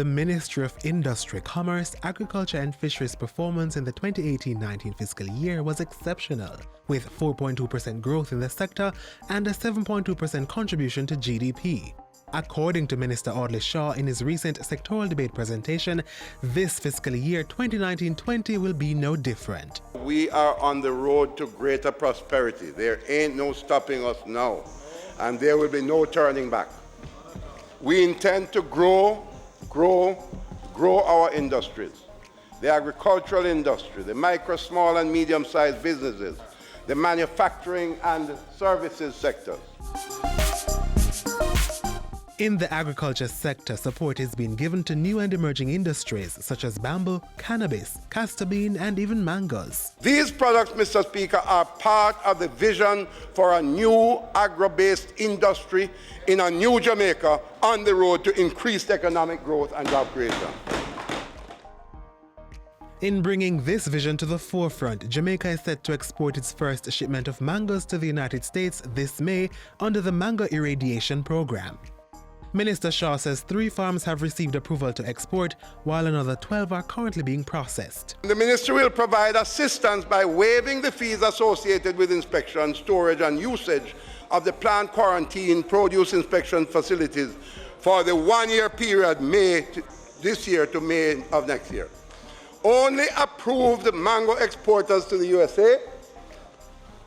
The Ministry of Industry, Commerce, Agriculture and Fisheries performance in the 2018-19 fiscal year was exceptional, with 4.2% growth in the sector and a 7.2% contribution to GDP. According to Minister Audley Shaw in his recent sectoral debate presentation, this fiscal year 2019-20 will be no different. We are on the road to greater prosperity. There ain't no stopping us now, and there will be no turning back. We intend to grow our industries, the agricultural industry, the micro, small and medium-sized businesses, the manufacturing and services sectors. In the agriculture sector, support is being given to new and emerging industries such as bamboo, cannabis, castor bean, and even mangoes. These products, Mr. Speaker, are part of the vision for a new agro-based industry in a new Jamaica on the road to increased economic growth and job creation. In bringing this vision to the forefront, Jamaica is set to export its first shipment of mangoes to the United States this May under the Mango Irradiation Program. Minister Shaw says 3 farms have received approval to export, while another 12 are currently being processed. The ministry will provide assistance by waiving the fees associated with inspection, storage and usage of the plant quarantine produce inspection facilities for the 1-year period, May this year to May of next year. Only approved mango exporters to the USA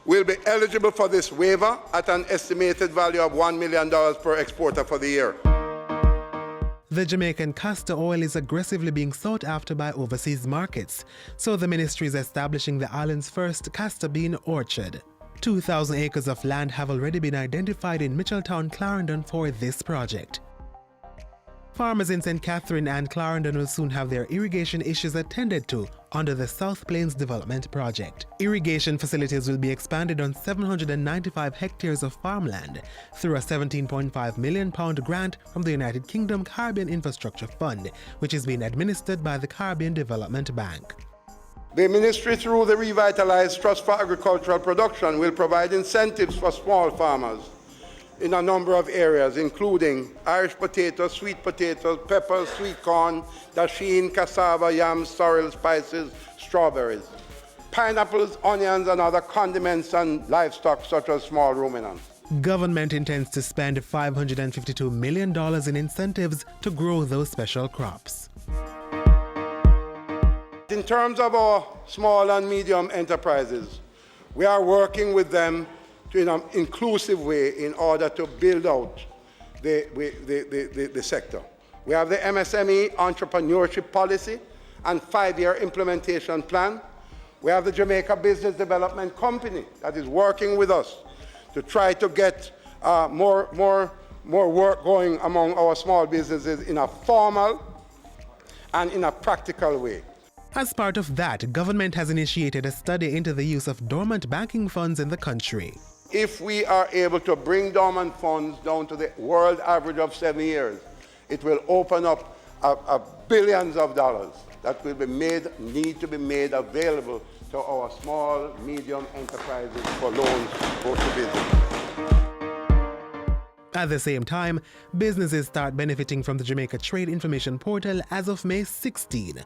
will be eligible for this waiver at an estimated value of $1 million per exporter for the year. The Jamaican castor oil is aggressively being sought after by overseas markets, so the ministry is establishing the island's first castor bean orchard. 2,000 acres of land have already been identified in Mitchelltown, Clarendon for this project. Farmers in St. Catherine and Clarendon will soon have their irrigation issues attended to under the South Plains Development Project. Irrigation facilities will be expanded on 795 hectares of farmland through a £17.5 million grant from the United Kingdom Caribbean Infrastructure Fund, which is being administered by the Caribbean Development Bank. The ministry, through the revitalized Trust for Agricultural Production, will provide incentives for small farmers in a number of areas, including Irish potatoes, sweet potatoes, peppers, sweet corn, dasheen, cassava, yams, sorrel, spices, strawberries, pineapples, onions, and other condiments and livestock such as small ruminants. Government intends to spend $552 million in incentives to grow those special crops. In terms of our small and medium enterprises, we are working with them in an inclusive way in order to build out the sector. We have the MSME entrepreneurship policy and 5-year implementation plan. We have the Jamaica Business Development Company that is working with us to try to get more work going among our small businesses in a formal and in a practical way. As part of that, government has initiated a study into the use of dormant banking funds in the country. If we are able to bring dormant funds down to the world average of 7 years, it will open up billions of dollars that will need to be made available to our small, medium enterprises for loans both to business. At the same time, businesses start benefiting from the Jamaica Trade Information Portal as of May 16.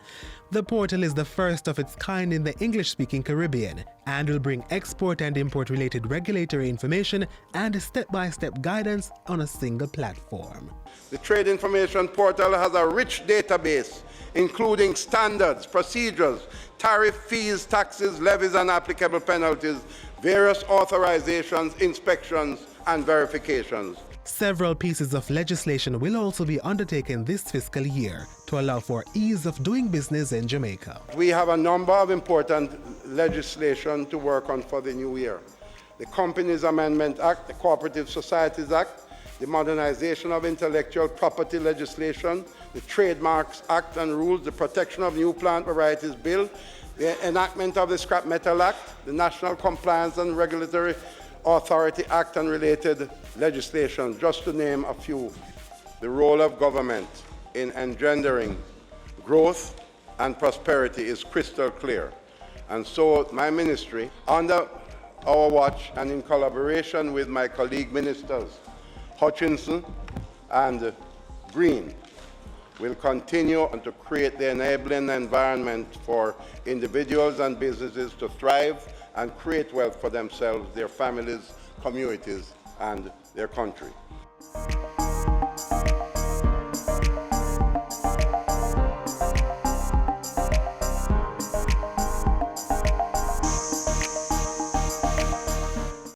The portal is the first of its kind in the English-speaking Caribbean and will bring export and import-related regulatory information and step-by-step guidance on a single platform. The Trade Information Portal has a rich database, including standards, procedures, tariff, fees, taxes, levies, and applicable penalties, various authorizations, inspections, and verifications. Several pieces of legislation will also be undertaken this fiscal year to allow for ease of doing business in Jamaica. We have a number of important legislation to work on for the new year. The Companies Amendment Act, the Cooperative Societies Act, the Modernization of Intellectual Property legislation, the Trademarks Act and Rules, the Protection of New Plant Varieties Bill, the enactment of the Scrap Metal Act, the National Compliance and Regulatory Authority Act and related legislation, just to name a few. The role of government in engendering growth and prosperity is crystal clear. And so my ministry, under our watch and in collaboration with my colleague ministers, Hutchinson and Green, will continue to create the enabling environment for individuals and businesses to thrive and create wealth for themselves, their families, communities, and their country.